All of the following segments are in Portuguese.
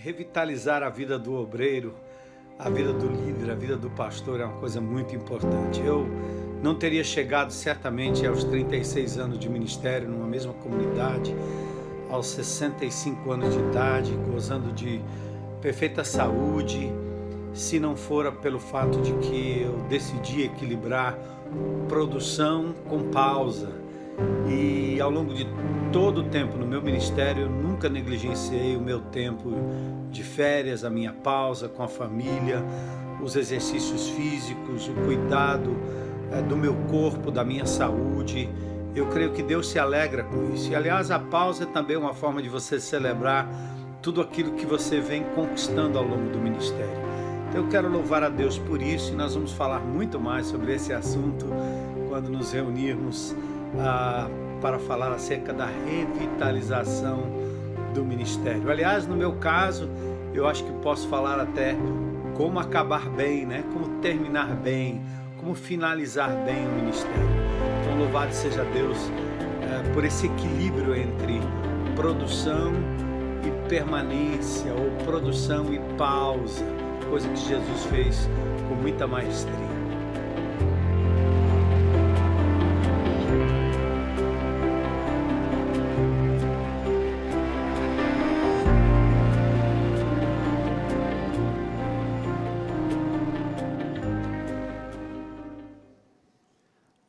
Revitalizar a vida do obreiro, a vida do líder, a vida do pastor é uma coisa muito importante. Eu não teria chegado certamente aos 36 anos de ministério numa mesma comunidade, aos 65 anos de idade, gozando de perfeita saúde, se não fora pelo fato de que eu decidi equilibrar produção com pausa. E ao longo de todo o tempo no meu ministério, eu nunca negligenciei o meu tempo de férias, a minha pausa com a família, os exercícios físicos, o cuidado do meu corpo, da minha saúde. Eu creio que Deus se alegra com isso. E aliás, a pausa é também uma forma de você celebrar tudo aquilo que você vem conquistando ao longo do ministério. Então eu quero louvar a Deus por isso, e nós vamos falar muito mais sobre esse assunto quando nos reunirmos para falar acerca da revitalização do ministério. Aliás, no meu caso, eu acho que posso falar até como acabar bem, né? Como terminar bem, como finalizar bem o ministério. Então, louvado seja Deus por esse equilíbrio entre produção e permanência, ou produção e pausa, coisa que Jesus fez com muita maestria.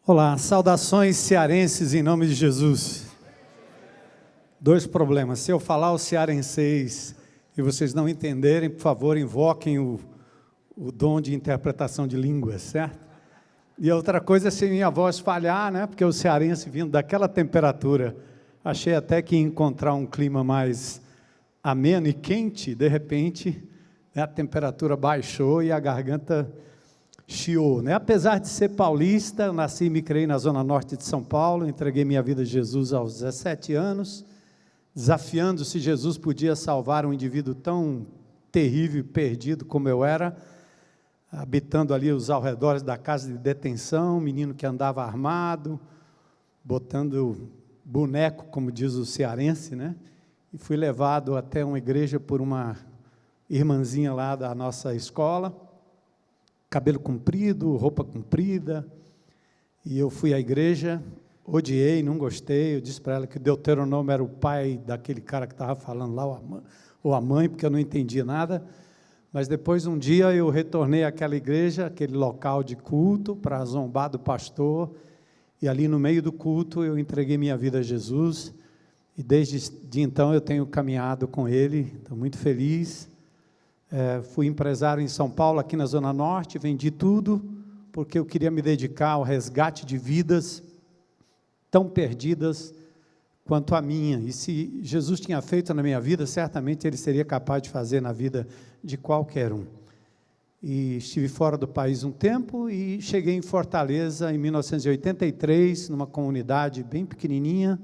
Olá, saudações cearenses em nome de Jesus. Dois problemas: se eu falar o cearenseis e vocês não entenderem, por favor, invoquem o dom de interpretação de línguas, certo? E a outra coisa é se minha voz falhar, né? Porque o cearense vindo daquela temperatura, achei até que ia encontrar um clima mais ameno e quente, de repente, a temperatura baixou e a garganta chiou, né? Apesar de ser paulista, eu nasci e me criei na zona norte de São Paulo, entreguei minha vida a Jesus aos 17 anos, desafiando se Jesus podia salvar um indivíduo tão terrível e perdido como eu era, habitando ali os arredores da casa de detenção, menino que andava armado, botando boneco, como diz o cearense, né? E fui levado até uma igreja por uma irmãzinha lá da nossa escola, cabelo comprido, roupa comprida, e eu fui à igreja, odiei, não gostei, eu disse para ela que o Deuteronômio era o pai daquele cara que estava falando lá, ou a mãe, porque eu não entendia nada, mas depois um dia eu retornei àquela igreja, aquele local de culto, para zombar do pastor, e ali no meio do culto eu entreguei minha vida a Jesus, e desde então eu tenho caminhado com Ele, estou muito feliz. Fui empresário em São Paulo, aqui na Zona Norte, vendi tudo, porque eu queria me dedicar ao resgate de vidas tão perdidas quanto a minha. E se Jesus tinha feito na minha vida, certamente Ele seria capaz de fazer na vida de qualquer um. E estive fora do país um tempo e cheguei em Fortaleza em 1983, numa comunidade bem pequenininha,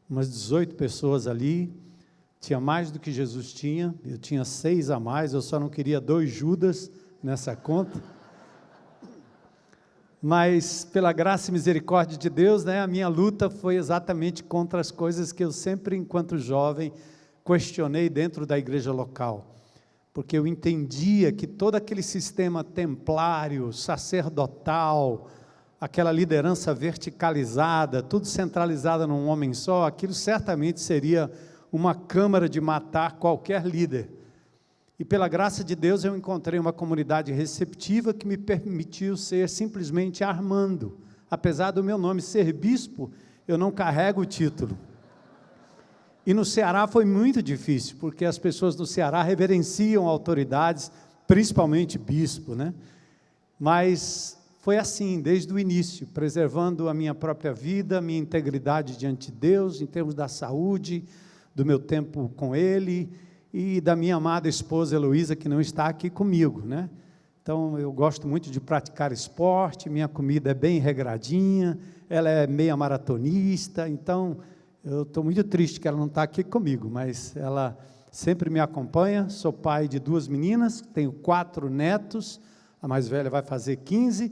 umas 18 pessoas ali. Tinha mais do que Jesus tinha, eu tinha 6 a mais, eu só não queria 2 Judas nessa conta. Mas, pela graça e misericórdia de Deus, né, a minha luta foi exatamente contra as coisas que eu sempre, enquanto jovem, questionei dentro da igreja local. Porque eu entendia que todo aquele sistema templário, sacerdotal, aquela liderança verticalizada, tudo centralizado num homem só, aquilo certamente seria uma câmara de matar qualquer líder. E pela graça de Deus eu encontrei uma comunidade receptiva que me permitiu ser simplesmente Armando. Apesar do meu nome ser bispo, eu não carrego o título. E no Ceará foi muito difícil, porque as pessoas no Ceará reverenciam autoridades, principalmente bispo, né? Mas foi assim, desde o início, preservando a minha própria vida, a minha integridade diante de Deus, em termos da saúde, do meu tempo com Ele e da minha amada esposa Heloísa, que não está aqui comigo, né? Então, eu gosto muito de praticar esporte, minha comida é bem regradinha, ela é meia maratonista, então, eu estou muito triste que ela não está aqui comigo, mas ela sempre me acompanha. Sou pai de 2 meninas, tenho 4 netos, a mais velha vai fazer 15,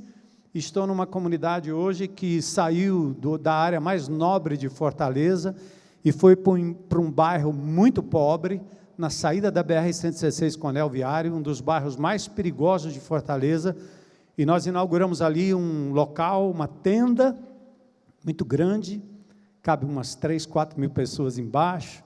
estou numa comunidade hoje que saiu da área mais nobre de Fortaleza, e foi para um bairro muito pobre, na saída da BR-116 com o anel viário, um dos bairros mais perigosos de Fortaleza, e nós inauguramos ali um local, uma tenda muito grande, cabe umas 3, 4 mil pessoas embaixo,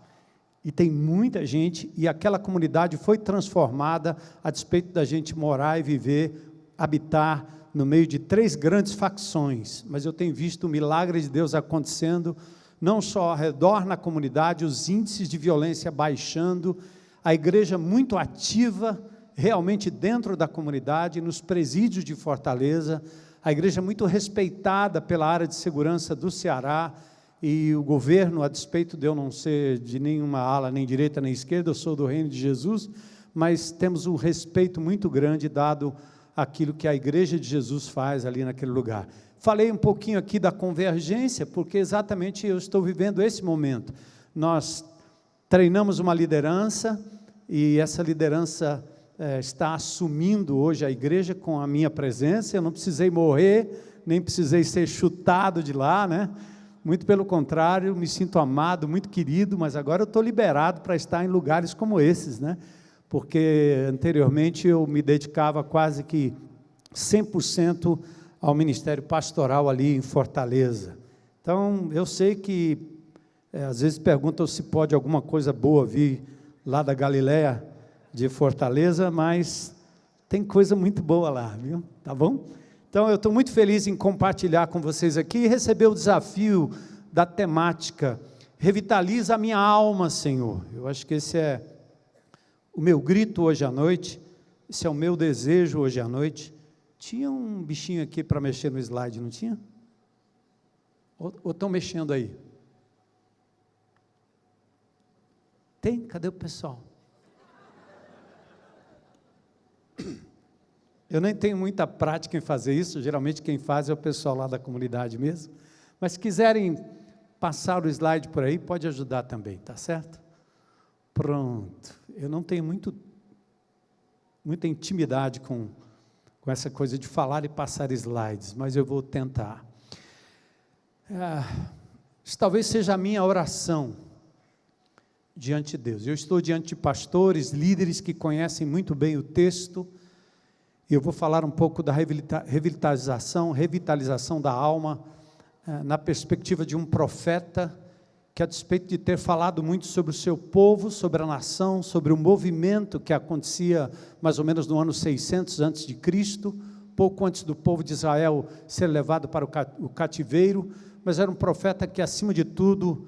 e tem muita gente, e aquela comunidade foi transformada a despeito da gente morar e viver, habitar no meio de 3 grandes facções, mas eu tenho visto o milagre de Deus acontecendo, não só ao redor na comunidade, os índices de violência baixando, a igreja muito ativa, realmente dentro da comunidade, nos presídios de Fortaleza, a igreja muito respeitada pela área de segurança do Ceará, e o governo, a despeito de eu não ser de nenhuma ala, nem direita nem esquerda, eu sou do reino de Jesus, mas temos um respeito muito grande dado aquilo que a igreja de Jesus faz ali naquele lugar. Falei um pouquinho aqui da convergência, porque exatamente eu estou vivendo esse momento. Nós treinamos uma liderança, e essa liderança está assumindo hoje a igreja com a minha presença. Eu não precisei morrer, nem precisei ser chutado de lá, né? Muito pelo contrário, me sinto amado, muito querido, mas agora eu estou liberado para estar em lugares como esses, né? Porque anteriormente eu me dedicava quase que 100% ao ministério pastoral ali em Fortaleza. Então, eu sei que, às vezes perguntam se pode alguma coisa boa vir lá da Galileia, de Fortaleza, mas tem coisa muito boa lá, viu? Tá bom? Então, eu estou muito feliz em compartilhar com vocês aqui e receber o desafio da temática Revitaliza a minha alma, Senhor. Eu acho que esse é o meu grito hoje à noite, esse é o meu desejo hoje à noite. Tinha um bichinho aqui para mexer no slide, não tinha? Ou estão mexendo aí? Tem? Cadê o pessoal? Eu nem tenho muita prática em fazer isso, geralmente quem faz é o pessoal lá da comunidade mesmo, mas se quiserem passar o slide por aí, pode ajudar também, tá certo? Pronto, eu não tenho muita intimidade com essa coisa de falar e passar slides, mas eu vou tentar. Isso talvez seja a minha oração diante de Deus. Eu estou diante de pastores, líderes que conhecem muito bem o texto, e eu vou falar um pouco da revitalização da alma, na perspectiva de um profeta, que a despeito de ter falado muito sobre o seu povo, sobre a nação, sobre o movimento que acontecia mais ou menos no ano 600 a.C., pouco antes do povo de Israel ser levado para o cativeiro, mas era um profeta que, acima de tudo,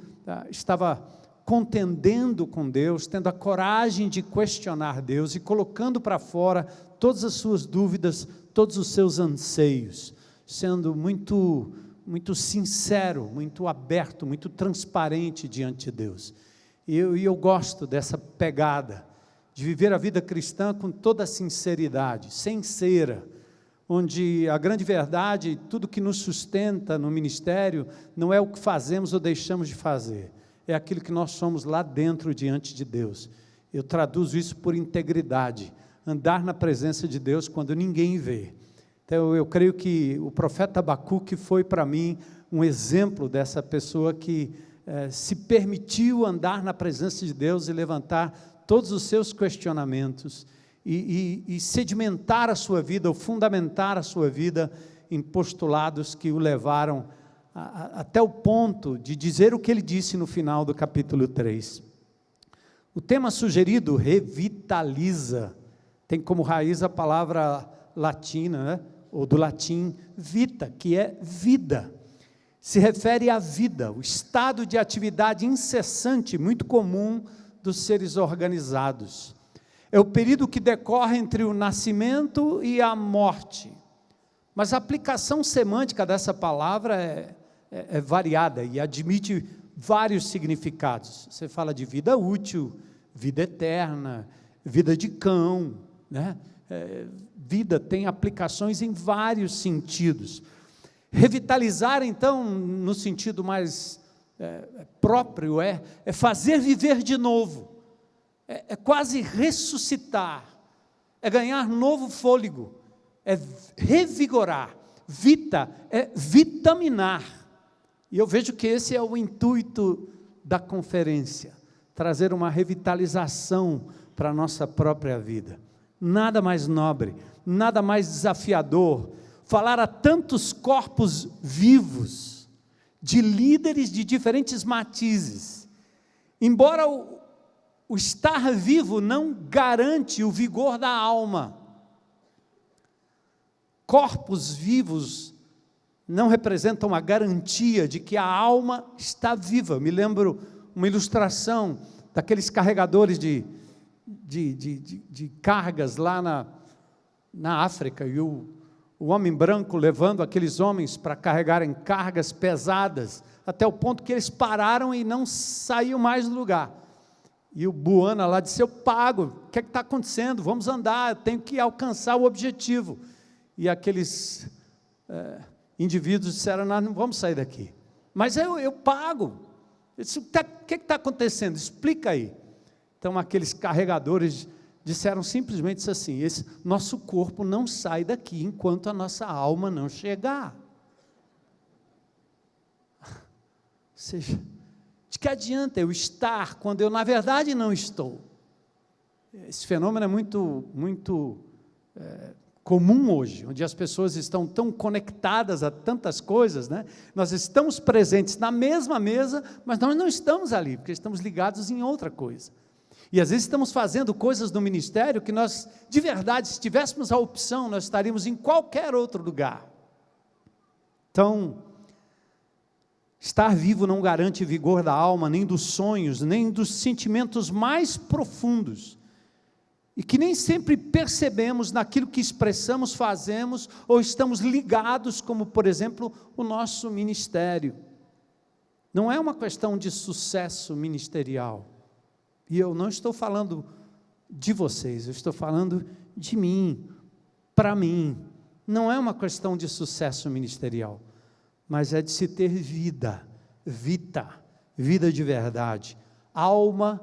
estava contendendo com Deus, tendo a coragem de questionar Deus e colocando para fora todas as suas dúvidas, todos os seus anseios, sendo muito sincero, muito aberto, muito transparente diante de Deus. E eu gosto dessa pegada, de viver a vida cristã com toda a sinceridade, sem cera, onde a grande verdade, tudo que nos sustenta no ministério, não é o que fazemos ou deixamos de fazer, é aquilo que nós somos lá dentro diante de Deus. Eu traduzo isso por integridade, andar na presença de Deus quando ninguém vê. Então, eu creio que o profeta Abacuque foi para mim um exemplo dessa pessoa que se permitiu andar na presença de Deus e levantar todos os seus questionamentos e sedimentar a sua vida, ou fundamentar a sua vida em postulados que o levaram até o ponto de dizer o que ele disse no final do capítulo 3. O tema sugerido, revitaliza, tem como raiz a palavra latina, né? Ou do latim vita, que é vida, se refere à vida, o estado de atividade incessante, muito comum dos seres organizados. É o período que decorre entre o nascimento e a morte, mas a aplicação semântica dessa palavra é variada e admite vários significados. Você fala de vida útil, vida eterna, vida de cão, né? Vida tem aplicações em vários sentidos. Revitalizar, então, no sentido mais próprio, é fazer viver de novo, é quase ressuscitar, é ganhar novo fôlego, é revigorar. Vita é vitaminar, e eu vejo que esse é o intuito da conferência, trazer uma revitalização para a nossa própria vida. Nada mais nobre, nada mais desafiador, falar a tantos corpos vivos, de líderes de diferentes matizes. Embora o estar vivo não garante o vigor da alma, corpos vivos não representam a garantia de que a alma está viva. Me lembro uma ilustração daqueles carregadores de cargas lá na África, e o homem branco levando aqueles homens para carregarem cargas pesadas, até o ponto que eles pararam e não saíam mais do lugar. E o Buana lá disse: eu pago, o que é que está acontecendo? Vamos andar, eu tenho que alcançar o objetivo. E aqueles indivíduos disseram: nós não vamos sair daqui. Mas eu pago. Eu disse: o que está acontecendo? Explica aí. Então aqueles carregadores disseram simplesmente assim: nosso corpo não sai daqui enquanto a nossa alma não chegar. Ou seja, de que adianta eu estar quando eu na verdade não estou? Esse fenômeno é muito comum hoje, onde as pessoas estão tão conectadas a tantas coisas, né? Nós estamos presentes na mesma mesa, mas nós não estamos ali, porque estamos ligados em outra coisa. E às vezes estamos fazendo coisas no ministério que nós, de verdade, se tivéssemos a opção, nós estaríamos em qualquer outro lugar. Então, estar vivo não garante vigor da alma, nem dos sonhos, nem dos sentimentos mais profundos, e que nem sempre percebemos naquilo que expressamos, fazemos, ou estamos ligados, como, por exemplo, o nosso ministério. Não é uma questão de sucesso ministerial. E eu não estou falando de vocês, eu estou falando de mim, para mim. Não é uma questão de sucesso ministerial, mas é de se ter vida de verdade, alma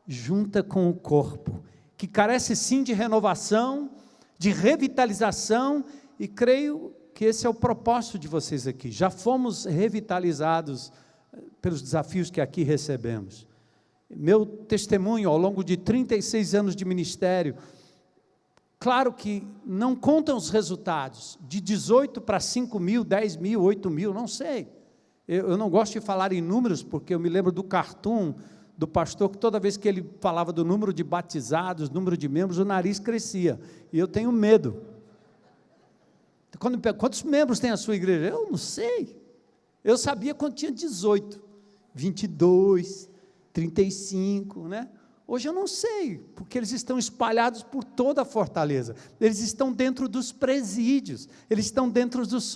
junta com o corpo, que carece sim de renovação, de revitalização, e creio que esse é o propósito de vocês aqui. Já fomos revitalizados pelos desafios que aqui recebemos. Meu testemunho ao longo de 36 anos de ministério, claro que não contam os resultados, de 18 para 5 mil, 10 mil, 8 mil, não sei. Eu não gosto de falar em números, porque eu me lembro do cartoon do pastor, que toda vez que ele falava do número de batizados, número de membros, o nariz crescia, e eu tenho medo. Quantos membros tem a sua igreja? Eu não sei. Eu sabia quando tinha 18, 22, 35, né? Hoje eu não sei, porque eles estão espalhados por toda a Fortaleza, eles estão dentro dos presídios, eles estão dentro dos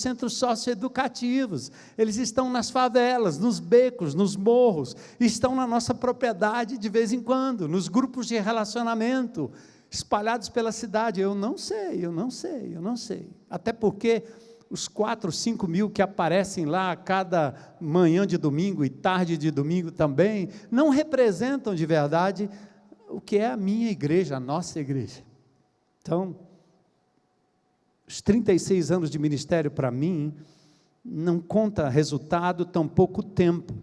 centros socioeducativos, eles estão nas favelas, nos becos, nos morros, estão na nossa propriedade de vez em quando, nos grupos de relacionamento, espalhados pela cidade. Eu não sei, até porque os 4, 5 mil que aparecem lá a cada manhã de domingo e tarde de domingo também, não representam de verdade o que é a minha igreja, a nossa igreja. Então, os 36 anos de ministério para mim, não conta resultado, tampouco tempo,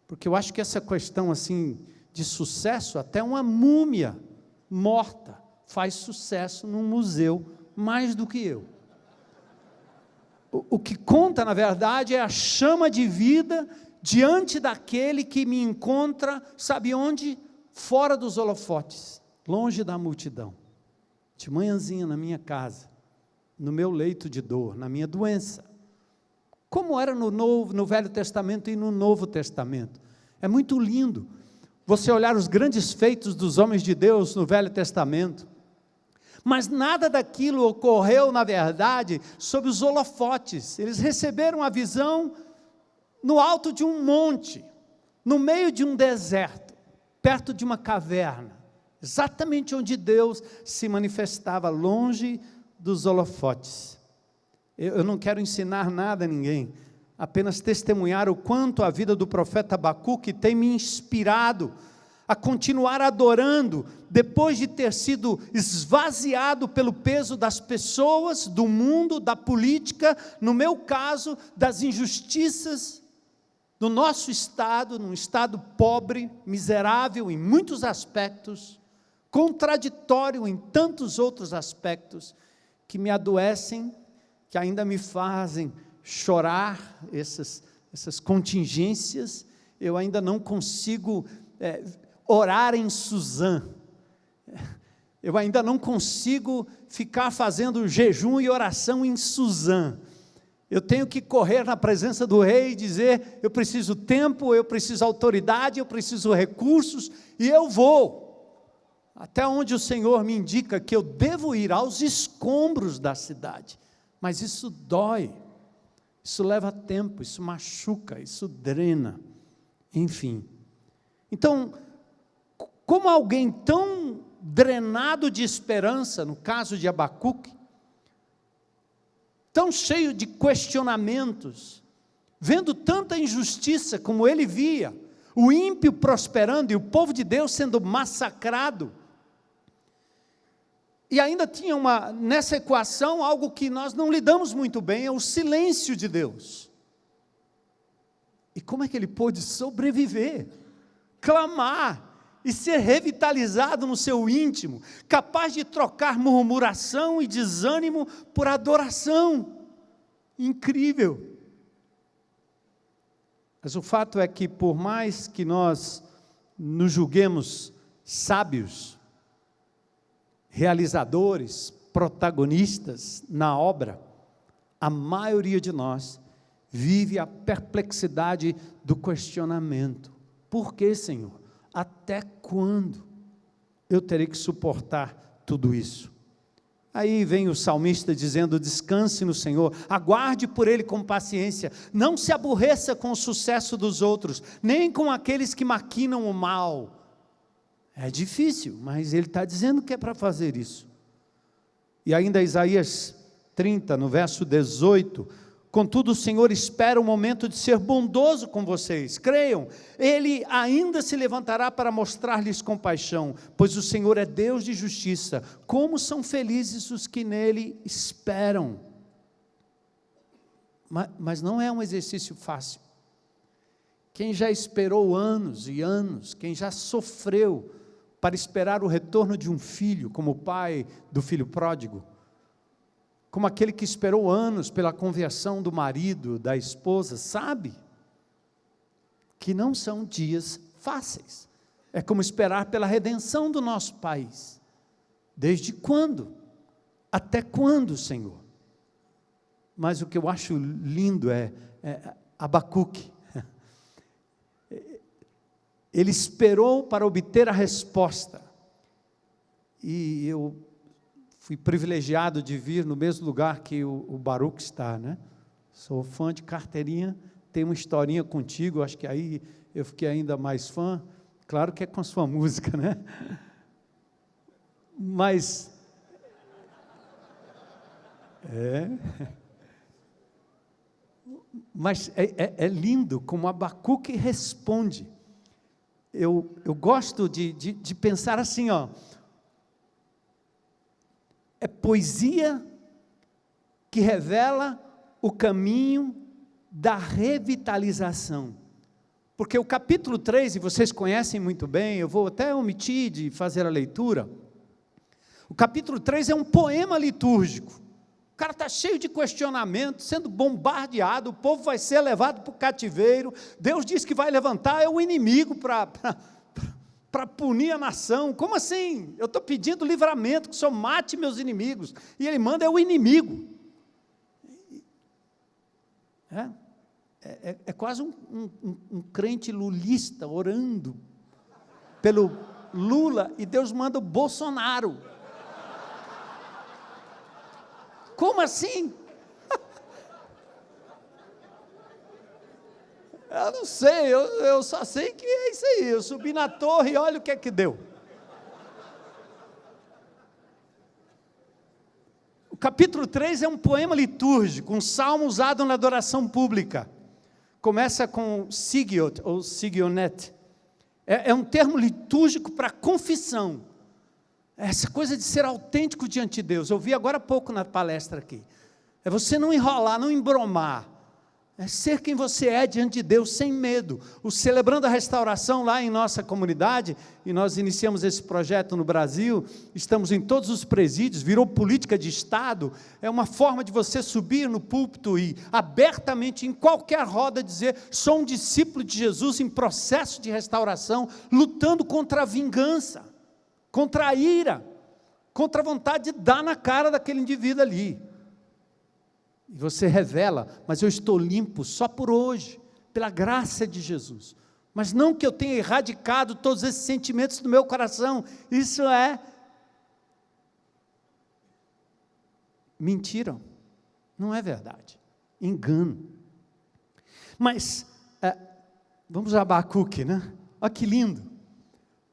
porque eu acho que essa questão assim, de sucesso, até uma múmia morta faz sucesso num museu, mais do que eu. O que conta, na verdade, é a chama de vida diante daquele que me encontra, sabe onde? Fora dos holofotes, longe da multidão, de manhãzinha na minha casa, no meu leito de dor, na minha doença. Como era no Velho Testamento e no Novo Testamento. É muito lindo você olhar os grandes feitos dos homens de Deus no Velho Testamento, mas nada daquilo ocorreu, na verdade, sob os holofotes. Eles receberam a visão no alto de um monte, no meio de um deserto, perto de uma caverna, exatamente onde Deus se manifestava, longe dos holofotes. Eu não quero ensinar nada a ninguém, apenas testemunhar o quanto a vida do profeta Abacuque tem me inspirado a continuar adorando, depois de ter sido esvaziado pelo peso das pessoas, do mundo, da política, no meu caso, das injustiças no nosso estado, num estado pobre, miserável em muitos aspectos, contraditório em tantos outros aspectos, que me adoecem, que ainda me fazem chorar, essas contingências. Eu ainda não consigo orar em Suzã, eu ainda não consigo ficar fazendo jejum e oração em Suzã. Eu tenho que correr na presença do rei e dizer, eu preciso tempo, eu preciso autoridade, eu preciso recursos, e eu vou até onde o Senhor me indica que eu devo ir, aos escombros da cidade. Mas isso dói, isso leva tempo, isso machuca, isso drena, enfim. Então, como alguém tão drenado de esperança, no caso de Abacuque, tão cheio de questionamentos, vendo tanta injustiça como ele via, o ímpio prosperando e o povo de Deus sendo massacrado, e ainda tinha nessa equação algo que nós não lidamos muito bem, é o silêncio de Deus. E como é que ele pôde sobreviver, clamar e ser revitalizado no seu íntimo, capaz de trocar murmuração e desânimo por adoração? Incrível. Mas o fato é que, por mais que nós nos julguemos sábios, realizadores, protagonistas na obra, a maioria de nós vive a perplexidade do questionamento. Por que, Senhor? Até quando eu terei que suportar tudo isso? Aí vem o salmista dizendo, descanse no Senhor, aguarde por Ele com paciência, não se aborreça com o sucesso dos outros, nem com aqueles que maquinam o mal. É difícil, mas ele está dizendo que é para fazer isso. E ainda Isaías 30, no verso 18, contudo o Senhor espera o momento de ser bondoso com vocês, creiam, Ele ainda se levantará para mostrar-lhes compaixão, pois o Senhor é Deus de justiça, como são felizes os que nele esperam. Mas não é um exercício fácil. Quem já esperou anos e anos, quem já sofreu para esperar o retorno de um filho, como o pai do filho pródigo, como aquele que esperou anos pela conversão do marido, da esposa, sabe que não são dias fáceis. É como esperar pela redenção do nosso país. Desde quando? Até quando, Senhor? Mas o que eu acho lindo é Abacuque. Ele esperou para obter a resposta. E eu fui privilegiado de vir no mesmo lugar que o Baruch está, né? Sou fã de carteirinha, tenho uma historinha contigo, acho que aí eu fiquei ainda mais fã. Claro que é com a sua música, né? Mas é lindo como Abacuque responde. Eu gosto de pensar assim, é poesia que revela o caminho da revitalização. Porque o capítulo 3, e vocês conhecem muito bem, eu vou até omitir de fazer a leitura, o capítulo 3 é um poema litúrgico. O cara está cheio de questionamento, sendo bombardeado, o povo vai ser levado para o cativeiro, Deus diz que vai levantar o inimigo para punir a nação. Como assim? Eu estou pedindo livramento, que o Senhor mate meus inimigos, e Ele manda o inimigo. É quase um crente lulista orando pelo Lula, e Deus manda o Bolsonaro. Como assim? Eu não sei, eu só sei que é isso aí. Eu subi na torre e olha o que é que deu. O capítulo 3 é um poema litúrgico, um salmo usado na adoração pública. Começa com Sigiot, ou Sigionet. É um termo litúrgico para confissão. Essa coisa de ser autêntico diante de Deus. Eu vi agora há pouco na palestra aqui. É você não enrolar, não embromar. É ser quem você é diante de Deus, sem medo. O Celebrando a Restauração lá em nossa comunidade, e nós iniciamos esse projeto no Brasil, estamos em todos os presídios, virou política de Estado, é uma forma de você subir no púlpito e abertamente, em qualquer roda, dizer: sou um discípulo de Jesus em processo de restauração, lutando contra a vingança, contra a ira, contra a vontade de dar na cara daquele indivíduo ali. E você revela: mas eu estou limpo só por hoje, pela graça de Jesus. Mas não que eu tenha erradicado todos esses sentimentos do meu coração. Isso é mentira, não é verdade, engano. Mas, vamos a Abacuque, né? Olha que lindo.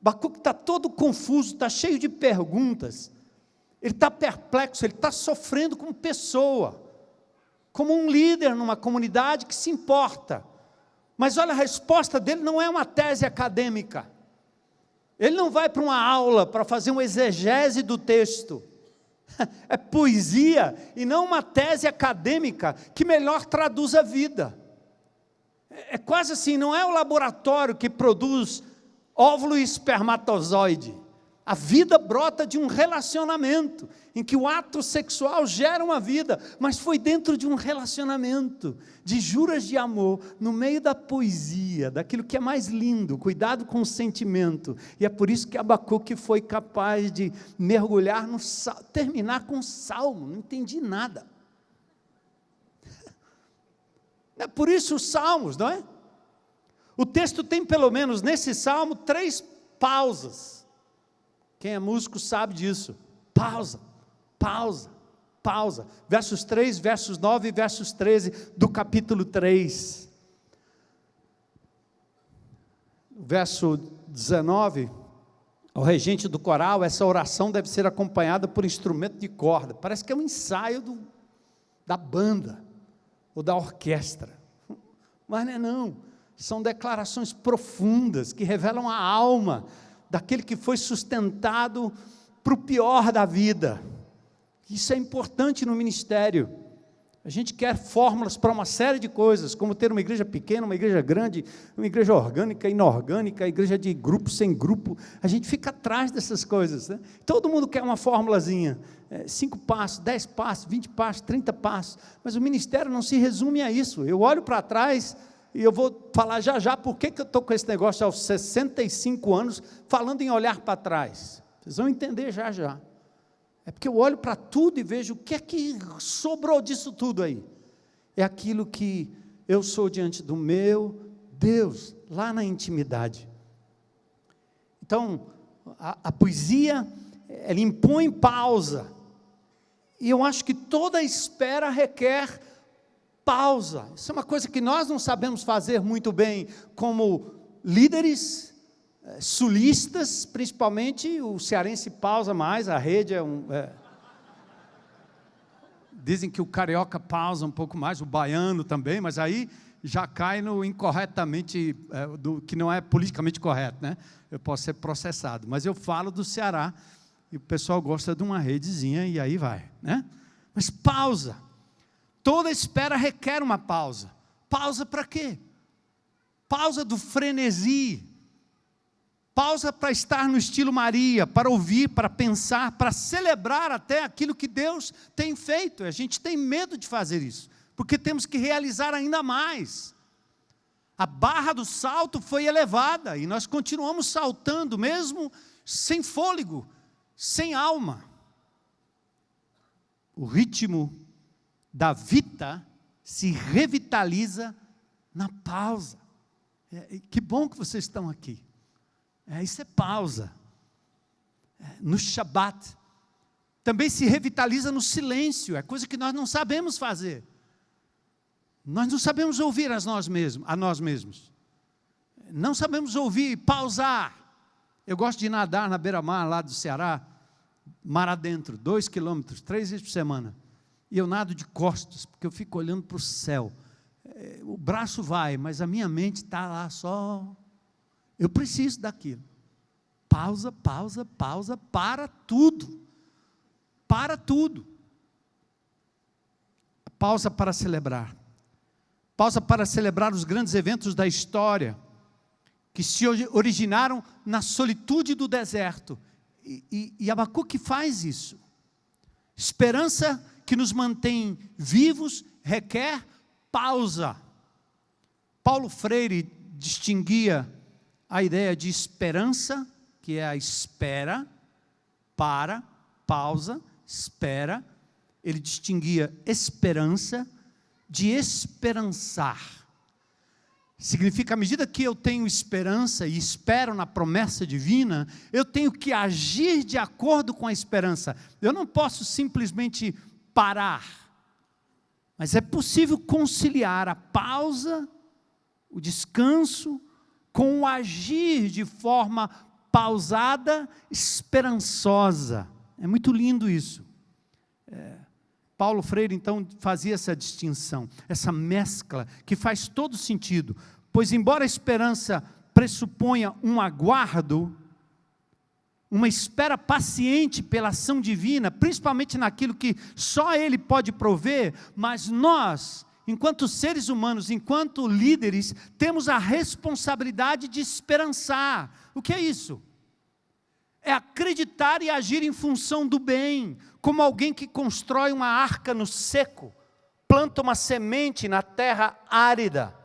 Abacuque está todo confuso, está cheio de perguntas, ele está perplexo, ele está sofrendo como pessoa, como um líder numa comunidade que se importa. Mas olha, a resposta dele não é uma tese acadêmica. Ele não vai para uma aula para fazer uma exegese do texto. É poesia e não uma tese acadêmica que melhor traduz a vida. É quase assim, não é o laboratório que produz óvulo e espermatozoide. A vida brota de um relacionamento, em que o ato sexual gera uma vida, mas foi dentro de um relacionamento, de juras de amor, no meio da poesia, daquilo que é mais lindo, cuidado com o sentimento. E é por isso que Abacuque foi capaz de mergulhar no salmo, terminar com o salmo, não entendi nada. É por isso os salmos, não é? O texto tem pelo menos nesse salmo 3 pausas. Quem é músico sabe disso. Pausa, pausa, pausa. Versos 3, versos 9 e versos 13 do capítulo 3. Verso 19, ao regente do coral, essa oração deve ser acompanhada por instrumento de corda. Parece que é um ensaio da banda ou da orquestra. Mas não é não. São declarações profundas que revelam a alma daquele que foi sustentado para o pior da vida. Isso é importante no ministério. A gente quer fórmulas para uma série de coisas, como ter uma igreja pequena, uma igreja grande, uma igreja orgânica, inorgânica, igreja de grupo, sem grupo. A gente fica atrás dessas coisas, né? Todo mundo quer uma formulazinha, 5 passos, 10 passos, 20 passos, 30 passos, mas o ministério não se resume a isso. Eu olho para trás, e eu vou falar já por que eu estou com esse negócio aos 65 anos, falando em olhar para trás. Vocês vão entender já. É porque eu olho para tudo e vejo o que é que sobrou disso tudo aí. É aquilo que eu sou diante do meu Deus, lá na intimidade. Então, a poesia, ela impõe pausa. E eu acho que toda espera requer pausa. Isso é uma coisa que nós não sabemos fazer muito bem como líderes, sulistas, principalmente. O cearense pausa mais, a rede dizem que o carioca pausa um pouco mais, o baiano também, mas aí já cai no incorretamente, do que não é politicamente correto, né? Eu posso ser processado, mas eu falo do Ceará, e o pessoal gosta de uma redezinha, e aí vai, né? Mas pausa. Toda espera requer uma pausa. Pausa para quê? Pausa do frenesi. Pausa para estar no estilo Maria, para ouvir, para pensar, para celebrar até aquilo que Deus tem feito. A gente tem medo de fazer isso, porque temos que realizar ainda mais. A barra do salto foi elevada, e nós continuamos saltando, mesmo sem fôlego, sem alma. O ritmo da vida se revitaliza na pausa. Que bom que vocês estão aqui. Isso é pausa. No Shabat. Também se revitaliza no silêncio. É coisa que nós não sabemos fazer. Nós não sabemos ouvir a nós mesmos. Não sabemos ouvir, pausar. Eu gosto de nadar na beira-mar lá do Ceará, mar adentro, 2 quilômetros, 3 vezes por semana. E eu nado de costas, porque eu fico olhando para o céu. O braço vai, mas a minha mente está lá só. Eu preciso daquilo. Pausa, pausa, pausa, para tudo. Para tudo. Pausa para celebrar. pausa para celebrar os grandes eventos da história, que se originaram na solitude do deserto. E Abacuque faz isso. Esperança que nos mantém vivos requer pausa. Paulo Freire distinguia a ideia de esperança, que é a espera, para, pausa, espera. Ele distinguia esperança de esperançar. Significa, à medida que eu tenho esperança e espero na promessa divina, eu tenho que agir de acordo com a esperança. Eu não posso simplesmente parar. Mas é possível conciliar a pausa, o descanso, com o agir de forma pausada, esperançosa. É muito lindo isso. Paulo Freire, então, fazia essa distinção, essa mescla, que faz todo sentido. Pois, embora a esperança pressuponha um aguardo, uma espera paciente pela ação divina, principalmente naquilo que só Ele pode prover, mas nós, enquanto seres humanos, enquanto líderes, temos a responsabilidade de esperançar. O que é isso? É acreditar e agir em função do bem, como alguém que constrói uma arca no seco, planta uma semente na terra árida,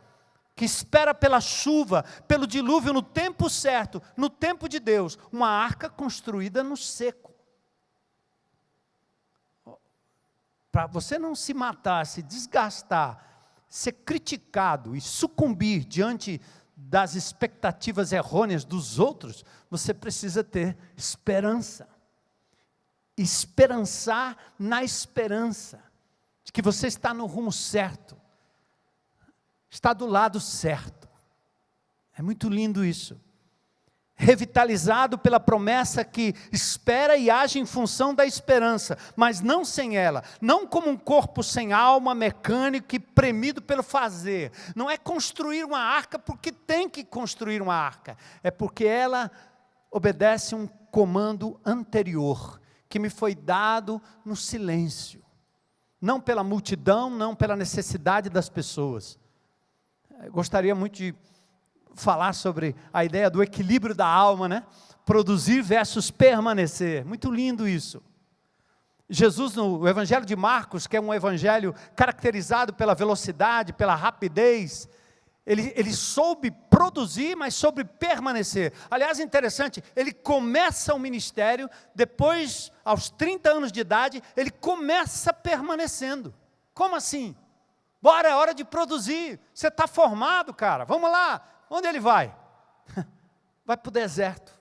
que espera pela chuva, pelo dilúvio no tempo certo, no tempo de Deus, uma arca construída no seco. Para você não se matar, se desgastar, ser criticado e sucumbir diante das expectativas errôneas dos outros, você precisa ter esperança. Esperançar na esperança de que você está no rumo certo, está do lado certo. É muito lindo isso. Revitalizado pela promessa que espera e age em função da esperança, mas não sem ela, não como um corpo sem alma, mecânico e premido pelo fazer. Não é construir uma arca porque tem que construir uma arca, é porque ela obedece um comando anterior, que me foi dado no silêncio, não pela multidão, não pela necessidade das pessoas. Eu gostaria muito de falar sobre a ideia do equilíbrio da alma, né? Produzir versus permanecer. Muito lindo isso. Jesus, no Evangelho de Marcos, que é um evangelho caracterizado pela velocidade, pela rapidez, ele soube produzir, mas soube permanecer. Aliás, interessante, ele começa o ministério, depois, aos 30 anos de idade, ele começa permanecendo. Como assim? Bora, é hora de produzir. Você está formado, cara, vamos lá. Onde ele vai? Vai para o deserto.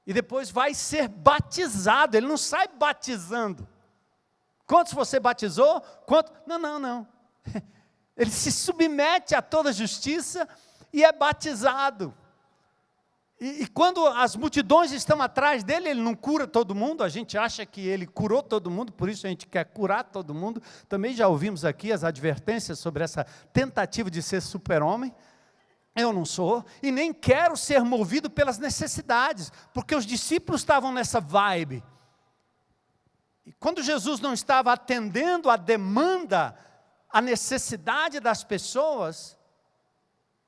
E depois vai ser batizado. Ele não sai batizando. Quantos você batizou? Quantos? Não. Ele se submete a toda a justiça e é batizado. E quando as multidões estão atrás dele, ele não cura todo mundo. A gente acha que ele curou todo mundo, por isso a gente quer curar todo mundo. Também já ouvimos aqui as advertências sobre essa tentativa de ser super-homem. Eu não sou, e nem quero ser movido pelas necessidades, porque os discípulos estavam nessa vibe. E quando Jesus não estava atendendo a demanda, a necessidade das pessoas,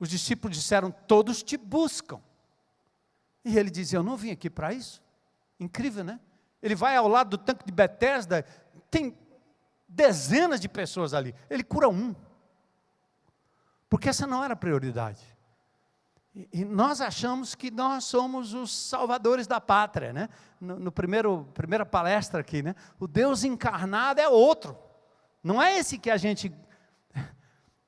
os discípulos disseram, todos te buscam. E ele dizia, eu não vim aqui para isso. Incrível, né? Ele vai ao lado do tanque de Betesda, tem dezenas de pessoas ali, ele cura um. Porque essa não era a prioridade. E nós achamos que nós somos os salvadores da pátria, né? Primeira palestra aqui, né? O Deus encarnado é outro. Não é esse que a gente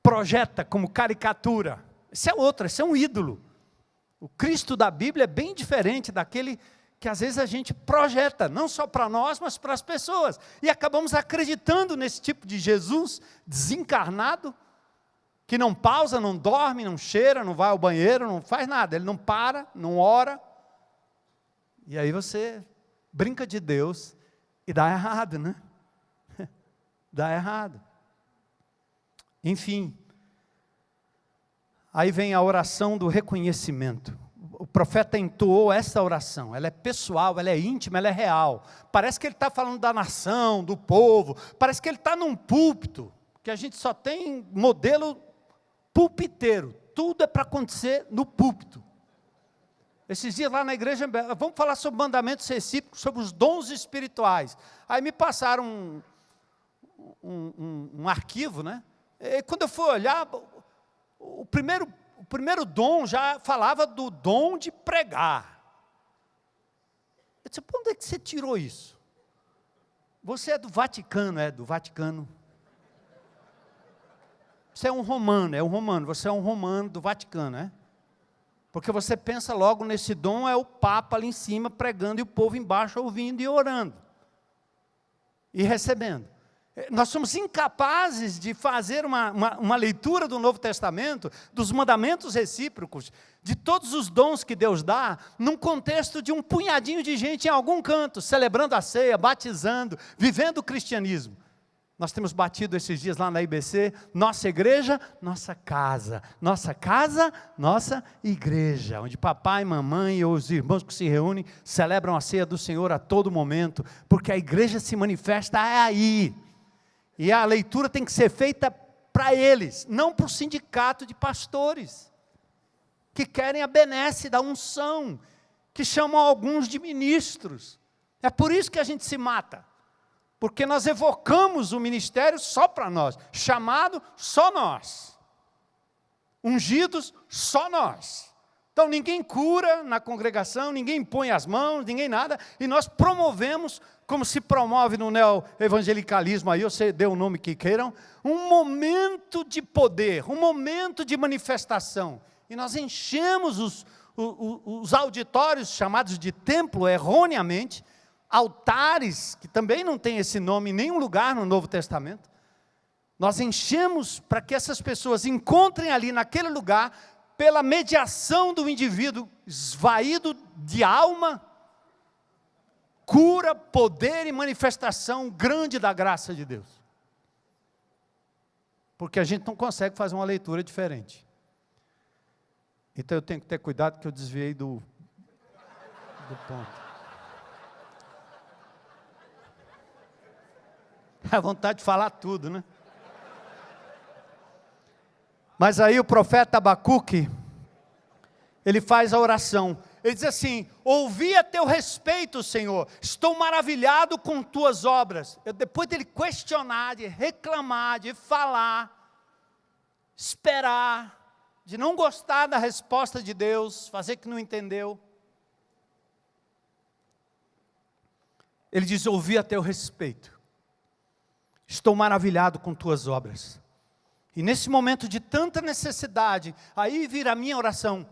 projeta como caricatura. Esse é outro, esse é um ídolo. O Cristo da Bíblia é bem diferente daquele que às vezes a gente projeta, não só para nós, mas para as pessoas. E acabamos acreditando nesse tipo de Jesus desencarnado, que não pausa, não dorme, não cheira, não vai ao banheiro, não faz nada. Ele não para, não ora. E aí você brinca de Deus e dá errado, né? Dá errado. Enfim. Aí vem a oração do reconhecimento. O profeta entoou essa oração. Ela é pessoal, ela é íntima, ela é real. Parece que ele está falando da nação, do povo. Parece que ele está num púlpito. que a gente só tem modelo pulpiteiro. Tudo é para acontecer no púlpito. Esses dias lá na igreja, vamos falar sobre mandamentos recíprocos, sobre os dons espirituais. Aí me passaram um arquivo, né? E quando eu fui olhar, o primeiro dom já falava do dom de pregar. Eu disse, onde é que você tirou isso? Você é do Vaticano, Você é um romano, você é um romano do Vaticano, né? Porque você pensa logo nesse dom, é o Papa ali em cima pregando e o povo embaixo ouvindo e orando. E recebendo. Nós somos incapazes de fazer uma leitura do Novo Testamento, dos mandamentos recíprocos, de todos os dons que Deus dá, num contexto de um punhadinho de gente em algum canto, celebrando a ceia, batizando, vivendo o cristianismo. Nós temos batido esses dias lá na IBC, nossa igreja, nossa casa, nossa igreja, onde papai, mamãe e os irmãos que se reúnem, celebram a ceia do Senhor a todo momento, porque a igreja se manifesta aí, e a leitura tem que ser feita para eles, não para o sindicato de pastores, que querem a benesse da unção, que chamam alguns de ministros. É por isso que a gente se mata. Porque nós evocamos o ministério só para nós, chamado só nós, ungidos só nós. Então ninguém cura na congregação, ninguém põe as mãos, ninguém nada, e nós promovemos, como se promove no neo-evangelicalismo, aí você dê o nome que queiram, um momento de poder, um momento de manifestação, e nós enchemos os auditórios chamados de templo erroneamente, altares, que também não tem esse nome em nenhum lugar no Novo Testamento, nós enchemos para que essas pessoas encontrem ali naquele lugar, pela mediação do indivíduo esvaído de alma, cura, poder e manifestação grande da graça de Deus. Porque a gente não consegue fazer uma leitura diferente. Então eu tenho que ter cuidado que eu desviei do ponto. A vontade de falar tudo, né? Mas aí o profeta Abacuque, ele faz a oração. Ele diz assim, ouvi a teu respeito, Senhor, estou maravilhado com tuas obras. Depois dele questionar, de reclamar, de falar, esperar, de não gostar da resposta de Deus, fazer que não entendeu. Ele diz, ouvi a teu respeito. Estou maravilhado com tuas obras. E nesse momento de tanta necessidade, aí vira a minha oração.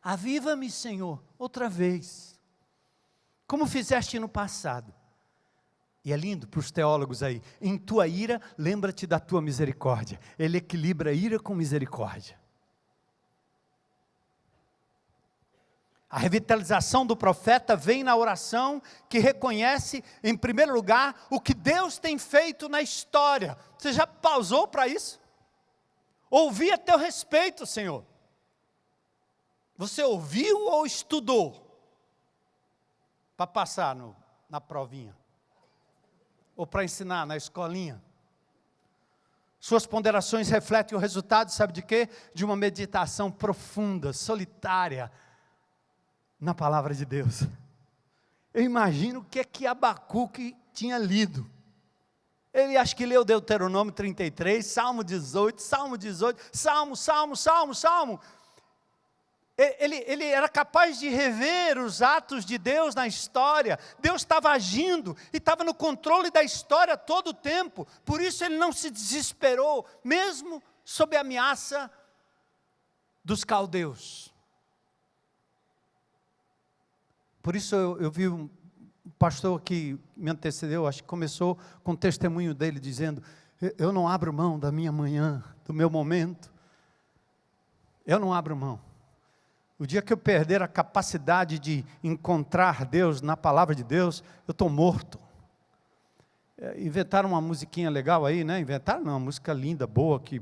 Aviva-me, Senhor, outra vez. Como fizeste no passado. E é lindo para os teólogos aí. Em tua ira, lembra-te da tua misericórdia. Ele equilibra a ira com misericórdia. A revitalização do profeta vem na oração que reconhece, em primeiro lugar, o que Deus tem feito na história. Você já pausou para isso? Ouvi a teu respeito, Senhor. Você ouviu ou estudou? Para passar na provinha? Ou para ensinar na escolinha? Suas ponderações refletem o resultado, sabe de quê? De uma meditação profunda, solitária, na palavra de Deus. Eu imagino o que é que Abacuque tinha lido. Ele acho que leu Deuteronômio 33, Salmo 18, Salmo. Ele era capaz de rever os atos de Deus na história. Deus estava agindo e estava no controle da história todo o tempo. Por isso ele não se desesperou, mesmo sob a ameaça dos caldeus. Por isso eu vi um pastor que me antecedeu, acho que começou com o testemunho dele, dizendo, eu não abro mão da minha manhã, do meu momento. Eu não abro mão. O dia que eu perder a capacidade de encontrar Deus na palavra de Deus, eu estou morto. Inventaram uma musiquinha legal aí, né? Inventaram não, uma música linda, boa, que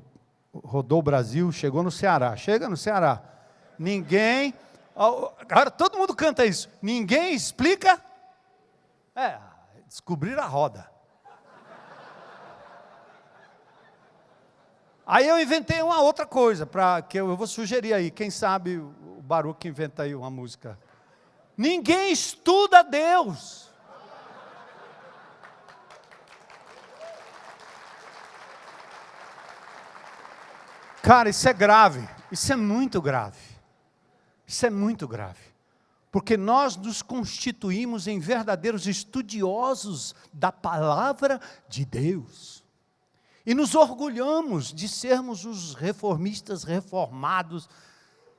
rodou o Brasil, chegou no Ceará. Chega no Ceará. Ninguém... Agora todo mundo canta isso. Ninguém explica. Descobriram a roda. Aí eu inventei uma outra coisa, que eu vou sugerir aí, quem sabe o Baruch inventa aí uma música. Ninguém estuda Deus. Cara, isso é grave, isso é muito grave. Isso é muito grave. Porque nós nos constituímos em verdadeiros estudiosos da palavra de Deus. E nos orgulhamos de sermos os reformistas reformados,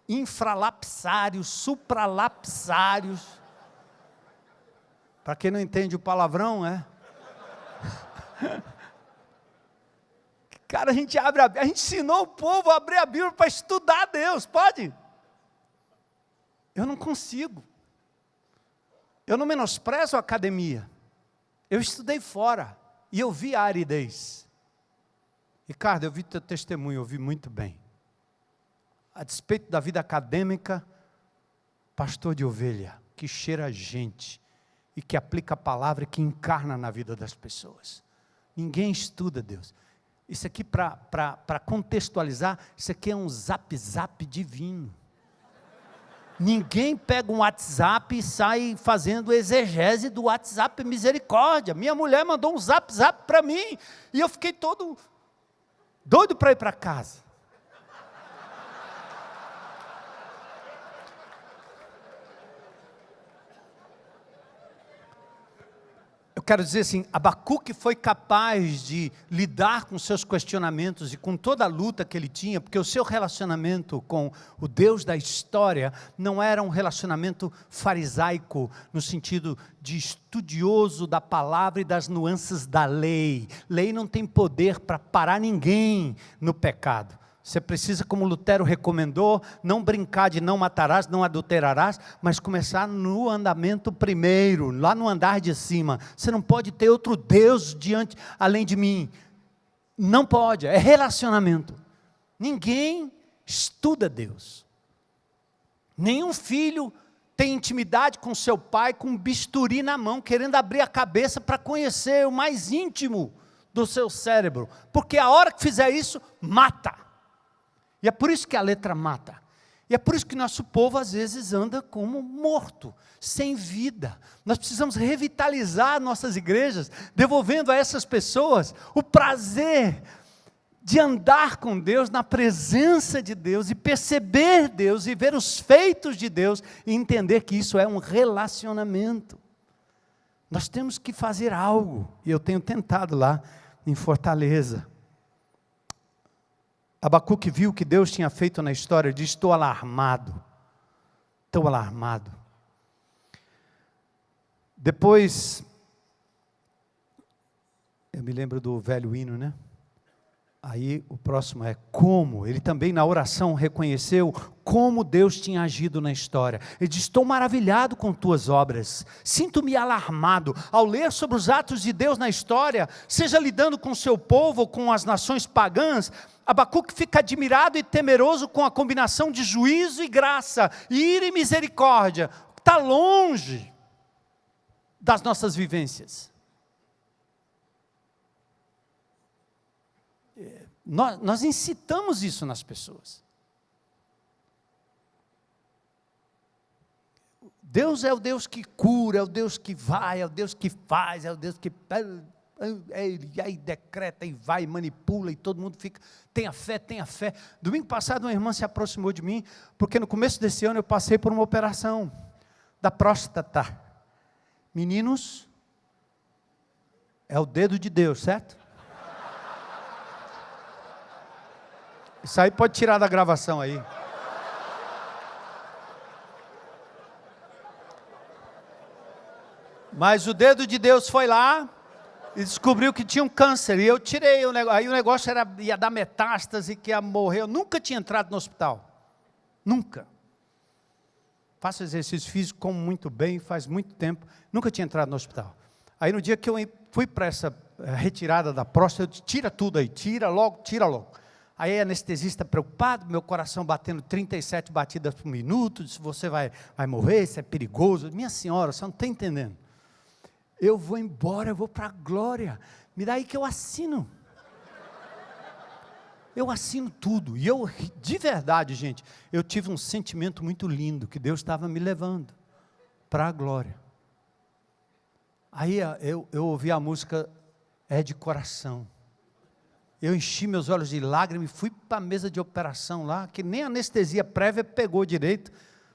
infralapsários, supralapsários. Para quem não entende o palavrão, Cara, a gente ensinou o povo a abrir a Bíblia para estudar Deus, pode? Eu não consigo. Eu não menosprezo a academia. Eu estudei fora e eu vi a aridez. Ricardo, eu vi teu testemunho, eu vi muito bem. A despeito da vida acadêmica, pastor de ovelha, que cheira a gente, e que aplica a palavra, que encarna na vida das pessoas. Ninguém estuda Deus. Isso aqui, para contextualizar, isso aqui é um zap divino. Ninguém pega um WhatsApp e sai fazendo exegese do WhatsApp, misericórdia. Minha mulher mandou um zap para mim, e eu fiquei todo doido para ir para casa. Eu quero dizer assim, Abacuque foi capaz de lidar com seus questionamentos e com toda a luta que ele tinha, porque o seu relacionamento com o Deus da história não era um relacionamento farisaico, no sentido de estudioso da palavra e das nuances da lei. Lei não tem poder para parar ninguém no pecado. Você precisa, como Lutero recomendou, não brincar de não matarás, não adulterarás, mas começar no andamento primeiro, lá no andar de cima. Você não pode ter outro Deus além de mim. Não pode, é relacionamento. Ninguém estuda Deus. Nenhum filho tem intimidade com seu pai com um bisturi na mão, querendo abrir a cabeça para conhecer o mais íntimo do seu cérebro. Porque a hora que fizer isso, mata. E é por isso que a letra mata. E é por isso que nosso povo às vezes anda como morto, sem vida. Nós precisamos revitalizar nossas igrejas, devolvendo a essas pessoas o prazer de andar com Deus, na presença de Deus, e perceber Deus, e ver os feitos de Deus, e entender que isso é um relacionamento. Nós temos que fazer algo, e eu tenho tentado lá em Fortaleza. Abacuque viu o que Deus tinha feito na história e disse: estou alarmado, tão alarmado. Depois, eu me lembro do velho hino, né? Aí o próximo é como, ele também na oração reconheceu como Deus tinha agido na história. Ele diz: estou maravilhado com tuas obras, sinto-me alarmado ao ler sobre os atos de Deus na história, seja lidando com o seu povo ou com as nações pagãs. Abacuque fica admirado e temeroso com a combinação de juízo e graça, ira e misericórdia. Está longe das nossas vivências. Nós incitamos isso nas pessoas. Deus é o Deus que cura, é o Deus que vai, é o Deus que faz, é o Deus que... E aí decreta e vai, manipula, e todo mundo fica, tenha fé, tenha fé. Domingo passado uma irmã se aproximou de mim, porque no começo desse ano eu passei por uma operação da próstata. Meninos, é o dedo de Deus, certo? Isso aí pode tirar da gravação aí. Mas o dedo de Deus foi lá e descobriu que tinha um câncer. E eu tirei o negócio. Aí o negócio ia dar metástase, que ia morrer. Eu nunca tinha entrado no hospital. Nunca. Faço exercício físico, como muito bem, faz muito tempo. Nunca tinha entrado no hospital. Aí no dia que eu fui para essa retirada da próstata, eu disse: tira tudo aí, tira logo, tira logo. Aí a anestesista preocupado, meu coração batendo 37 batidas por minuto, disse: você vai morrer, isso é perigoso. Minha senhora, você não está entendendo. Eu vou embora, eu vou para a glória. Me dá aí que eu assino. Eu assino tudo. E eu, de verdade, gente, eu tive um sentimento muito lindo, que Deus estava me levando para a glória. Aí eu ouvi a música É de Coração. Eu enchi meus olhos de lágrimas e fui para a mesa de operação lá, que nem anestesia prévia pegou direito,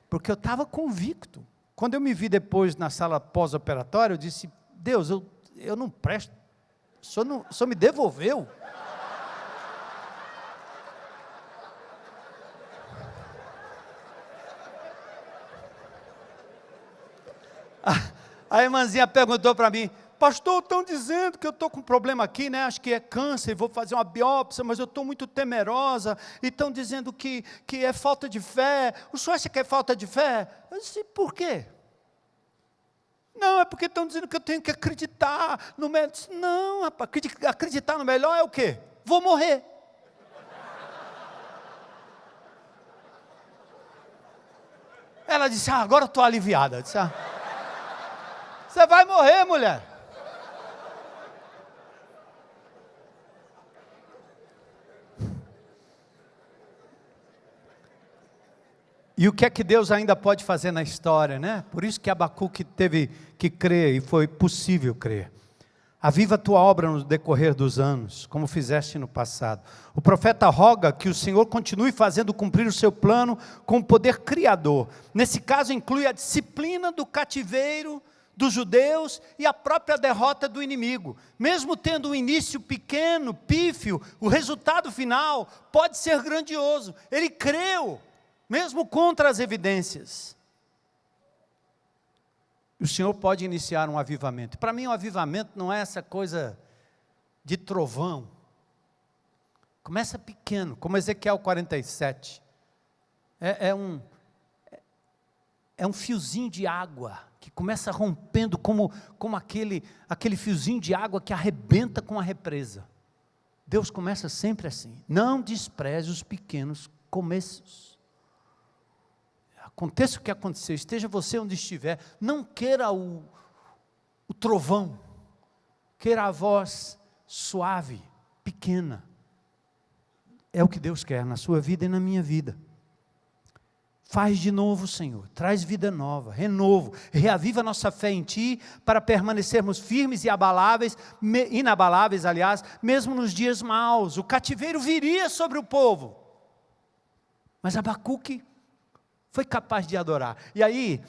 porque eu estava convicto. Quando eu me vi depois na sala pós-operatória, eu disse, Deus, eu não presto, o senhor me devolveu. A irmãzinha perguntou para mim, pastor, estão dizendo que eu estou com um problema aqui, né? Acho que é câncer, vou fazer uma biópsia, mas eu estou muito temerosa, e estão dizendo que é falta de fé. O senhor acha que é falta de fé? Eu disse, por quê? Não, é porque estão dizendo que eu tenho que acreditar no melhor. Eu disse, não, rapaz, acreditar no melhor é o quê? Vou morrer. Ela disse, agora eu estou aliviada. Eu disse, você vai morrer, mulher. E o que é que Deus ainda pode fazer na história, né? Por isso que Abacuque teve que crer e foi possível crer. Aviva a tua obra no decorrer dos anos, como fizeste no passado. O profeta roga que o Senhor continue fazendo cumprir o seu plano com o poder criador. Nesse caso inclui a disciplina do cativeiro dos judeus e a própria derrota do inimigo. Mesmo tendo um início pequeno, pífio, o resultado final pode ser grandioso. Ele creu, mesmo contra as evidências. O Senhor pode iniciar um avivamento. Para mim, um avivamento não é essa coisa de trovão. Começa pequeno, como Ezequiel 47. É um fiozinho de água que começa rompendo como aquele fiozinho de água que arrebenta com a represa. Deus começa sempre assim. Não despreze os pequenos começos. Aconteça o que acontecer, esteja você onde estiver, não queira o trovão, queira a voz suave, pequena. É o que Deus quer na sua vida e na minha vida. Faz de novo, Senhor, traz vida nova, renovo, reaviva nossa fé em Ti, para permanecermos firmes e inabaláveis, aliás, mesmo nos dias maus. O cativeiro viria sobre o povo, mas Abacuque foi capaz de adorar. E aí,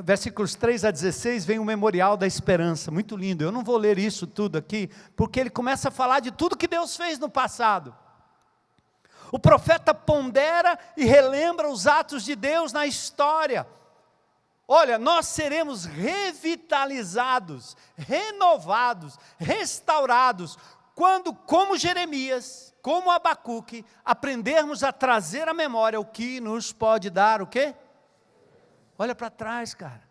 versículos 3 a 16, vem o memorial da esperança, muito lindo. Eu não vou ler isso tudo aqui, porque ele começa a falar de tudo que Deus fez no passado. O profeta pondera e relembra os atos de Deus na história. Olha, nós seremos revitalizados, renovados, restaurados, quando, como Jeremias, como Abacuque, aprendermos a trazer à memória o que nos pode dar o quê? Olha para trás, cara.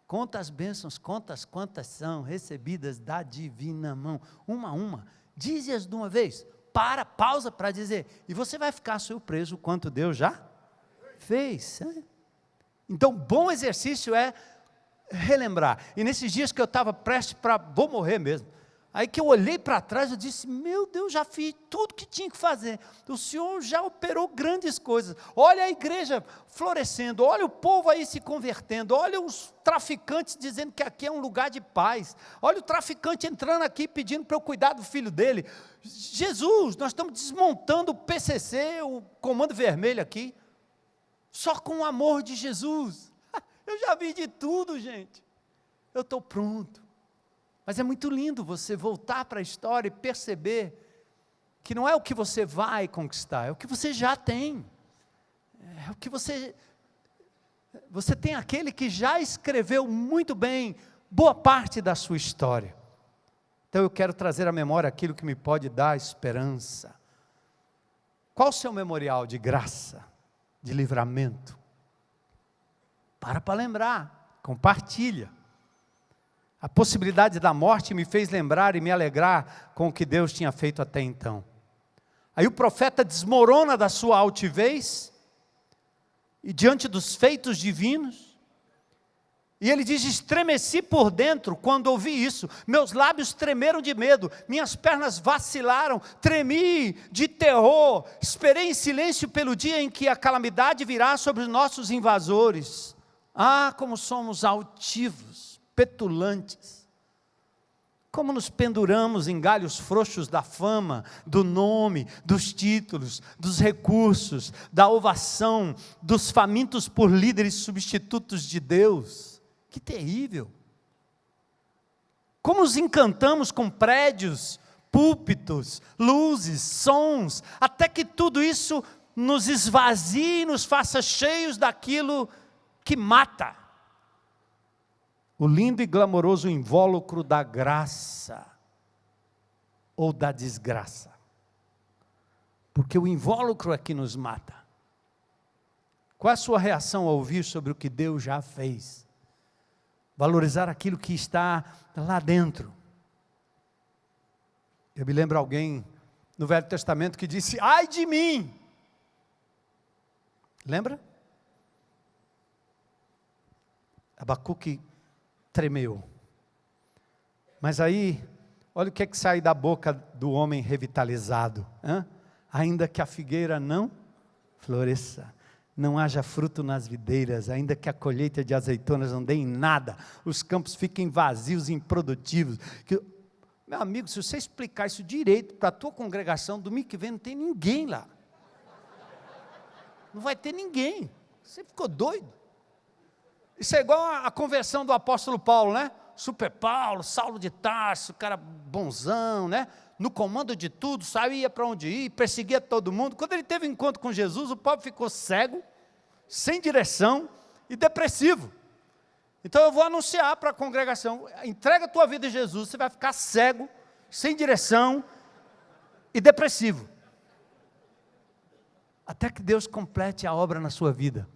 Conta as bênçãos, conta quantas são recebidas da divina mão. Uma a uma. Dize-as de uma vez. Pausa para dizer. E você vai ficar surpreso quanto Deus já fez. Então, bom exercício é relembrar. E nesses dias que eu estava prestes para, vou morrer mesmo. Aí que eu olhei para trás, eu disse, meu Deus, já fiz tudo que tinha que fazer. O Senhor já operou grandes coisas. Olha a igreja florescendo, olha o povo aí se convertendo, olha os traficantes dizendo que aqui é um lugar de paz. Olha o traficante entrando aqui pedindo para eu cuidar do filho dele. Jesus, nós estamos desmontando o PCC, o Comando Vermelho aqui, só com o amor de Jesus. Eu já vi de tudo, gente. Eu estou pronto. Mas é muito lindo você voltar para a história e perceber que não é o que você vai conquistar, é o que você já tem. É o que você tem aquele que já escreveu muito bem boa parte da sua história. Então eu quero trazer à memória aquilo que me pode dar esperança. Qual o seu memorial de graça, de livramento? Para lembrar, compartilha. A possibilidade da morte me fez lembrar e me alegrar com o que Deus tinha feito até então. Aí o profeta desmorona da sua altivez, e diante dos feitos divinos, E ele diz: estremeci por dentro quando ouvi isso, meus lábios tremeram de medo, minhas pernas vacilaram, tremi de terror, esperei em silêncio pelo dia em que a calamidade virá sobre os nossos invasores. Ah, como somos altivos, petulantes, como nos penduramos em galhos frouxos da fama, do nome, dos títulos, dos recursos, da ovação, dos famintos por líderes substitutos de Deus. Que terrível! Como nos encantamos com prédios, púlpitos, luzes, sons, até que tudo isso nos esvazie e nos faça cheios daquilo que mata. O lindo e glamouroso invólucro da graça ou da desgraça. Porque o invólucro é que nos mata. Qual é a sua reação ao ouvir sobre o que Deus já fez? Valorizar aquilo que está lá dentro. Eu me lembro alguém no Velho Testamento que disse: ai de mim! Lembra? Abacuque tremeu. Mas aí, olha o que é que sai da boca do homem revitalizado. Ainda que a figueira não floresça, não haja fruto nas videiras, ainda que a colheita de azeitonas não dê em nada, os campos fiquem vazios e improdutivos. Meu amigo, se você explicar isso direito para a tua congregação, domingo que vem não tem ninguém lá. Não vai ter ninguém. Você ficou doido? Isso é igual a conversão do apóstolo Paulo, né? Super Paulo, Saulo de Tarso, cara bonzão, né? No comando de tudo, sabia para onde ir, perseguia todo mundo. Quando ele teve um encontro com Jesus, o pobre ficou cego, sem direção e depressivo. Então eu vou anunciar para a congregação: entrega a tua vida a Jesus, você vai ficar cego, sem direção e depressivo. Até que Deus complete a obra na sua vida.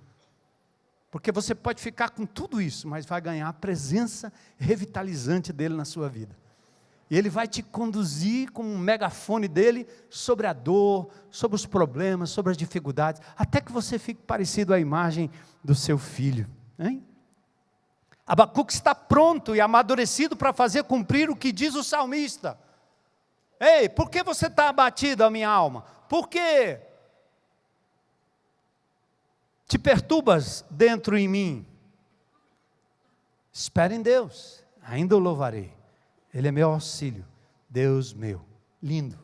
Porque você pode ficar com tudo isso, mas vai ganhar a presença revitalizante dele na sua vida. E ele vai te conduzir com um megafone dele sobre a dor, sobre os problemas, sobre as dificuldades, até que você fique parecido à imagem do seu filho. Hein? Abacuque está pronto e amadurecido para fazer cumprir o que diz o salmista. Ei, por que você está abatido, a minha alma? Por quê? Te perturbas dentro em mim. Espera em Deus, ainda o louvarei. Ele é meu auxílio, Deus meu. Lindo.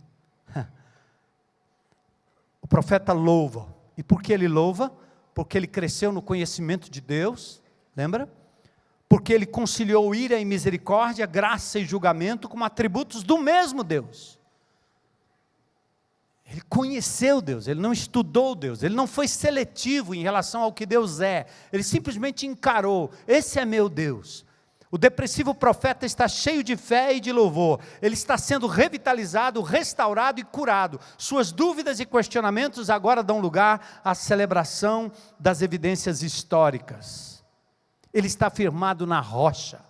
O profeta louva. E por que ele louva? Porque ele cresceu no conhecimento de Deus, lembra? Porque ele conciliou ira e misericórdia, graça e julgamento como atributos do mesmo Deus. Ele conheceu Deus, ele não estudou Deus, ele não foi seletivo em relação ao que Deus é, ele simplesmente encarou: esse é meu Deus. O depressivo profeta está cheio de fé e de louvor, ele está sendo revitalizado, restaurado e curado. Suas dúvidas e questionamentos agora dão lugar à celebração das evidências históricas. Ele está firmado na rocha.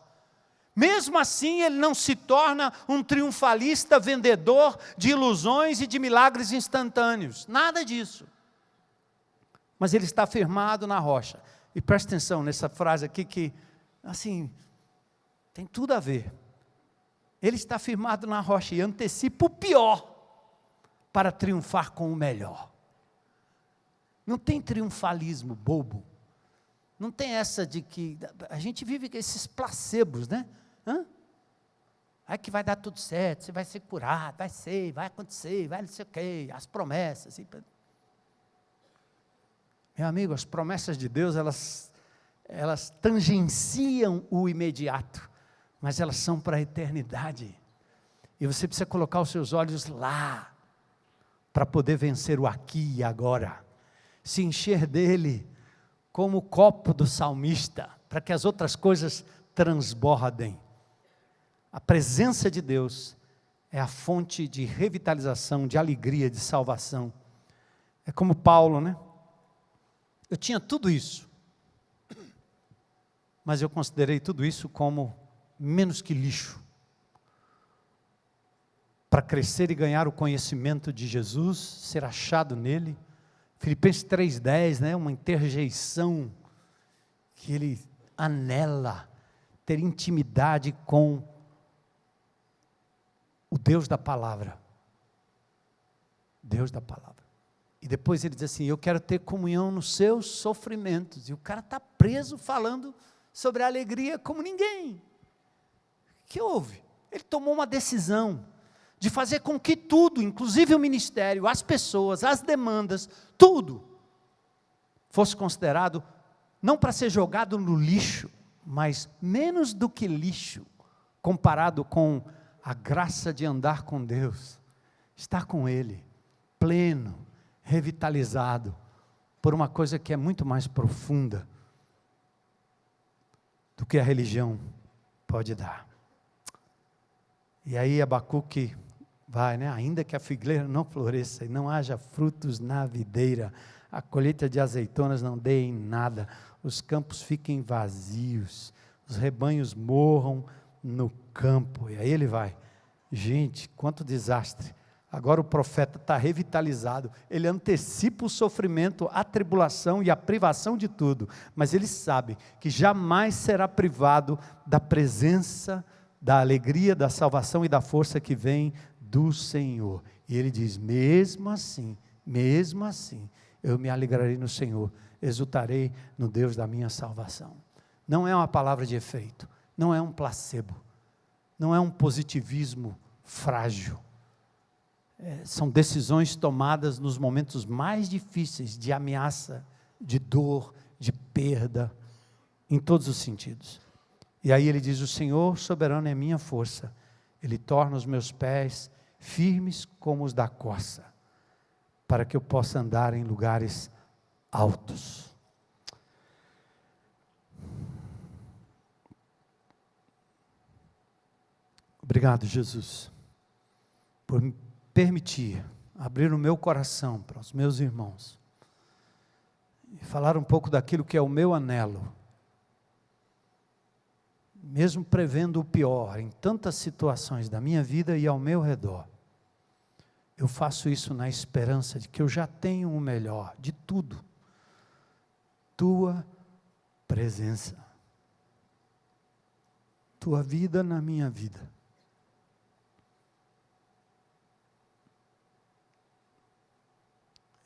Mesmo assim, ele não se torna um triunfalista vendedor de ilusões e de milagres instantâneos. Nada disso. Mas ele está firmado na rocha. E presta atenção nessa frase aqui que, assim, tem tudo a ver. Ele está firmado na rocha e antecipa o pior para triunfar com o melhor. Não tem triunfalismo bobo. Não tem essa de que a gente vive esses placebos, né? É que vai dar tudo certo, você vai ser curado, vai acontecer, vai não sei o quê, as promessas. Meu amigo, as promessas de Deus, elas tangenciam o imediato, mas elas são para a eternidade. E você precisa colocar os seus olhos lá, para poder vencer o aqui e agora. Se encher dele como o copo do salmista, para que as outras coisas transbordem. A presença de Deus é a fonte de revitalização, de alegria, de salvação. É como Paulo, né? Eu tinha tudo isso, mas eu considerei tudo isso como menos que lixo, para crescer e ganhar o conhecimento de Jesus, ser achado nele. Filipenses 3,10, né? Uma interjeição que ele anela ter intimidade com o Deus da palavra. Deus da palavra. E depois ele diz assim, eu quero ter comunhão nos seus sofrimentos. E o cara está preso falando sobre a alegria como ninguém. O que houve? Ele tomou uma decisão de fazer com que tudo, inclusive o ministério, as pessoas, as demandas, tudo, fosse considerado, não para ser jogado no lixo, mas menos do que lixo, comparado com a graça de andar com Deus, estar com Ele, pleno, revitalizado, por uma coisa que é muito mais profunda, do que a religião pode dar. E aí Abacuque vai, né? Ainda que a figueira não floresça e não haja frutos na videira, a colheita de azeitonas não dê em nada, os campos fiquem vazios, os rebanhos morram no campo. E aí ele vai, gente, quanto desastre. Agora o profeta está revitalizado, ele antecipa o sofrimento, a tribulação e a privação de tudo, mas ele sabe que jamais será privado da presença, da alegria, da salvação e da força que vem do Senhor. E ele diz, mesmo assim, eu me alegrarei no Senhor, exultarei no Deus da minha salvação. Não é uma palavra de efeito, não é um placebo, não é um positivismo frágil. São decisões tomadas nos momentos mais difíceis, de ameaça, de dor, de perda, em todos os sentidos. E aí ele diz, o Senhor soberano é minha força, Ele torna os meus pés firmes como os da corça, para que eu possa andar em lugares altos. Obrigado, Jesus, por me permitir abrir o meu coração para os meus irmãos e falar um pouco daquilo que é o meu anelo, mesmo prevendo o pior em tantas situações da minha vida e ao meu redor. Eu faço isso na esperança de que eu já tenho o melhor de tudo, tua presença, tua vida na minha vida.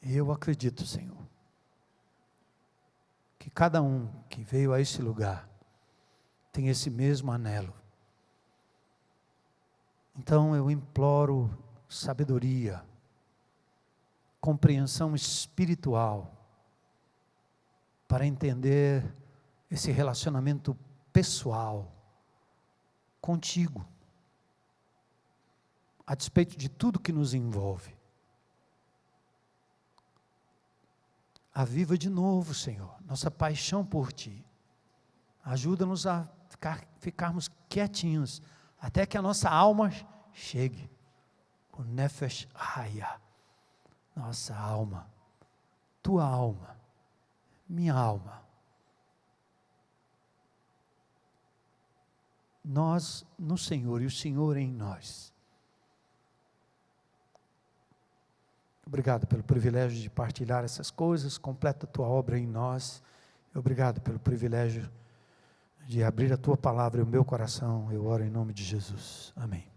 Eu acredito, Senhor, que cada um que veio a esse lugar tem esse mesmo anelo. Então eu imploro sabedoria, compreensão espiritual, para entender esse relacionamento pessoal contigo, a despeito de tudo que nos envolve. Aviva de novo, Senhor, nossa paixão por Ti. Ajuda-nos a ficarmos quietinhos, até que a nossa alma chegue. O Nefesh Haya, nossa alma, Tua alma, minha alma. Nós no Senhor e o Senhor em nós. Obrigado pelo privilégio de partilhar essas coisas, completa a Tua obra em nós. Obrigado pelo privilégio de abrir a Tua palavra e o meu coração. Eu oro em nome de Jesus. Amém.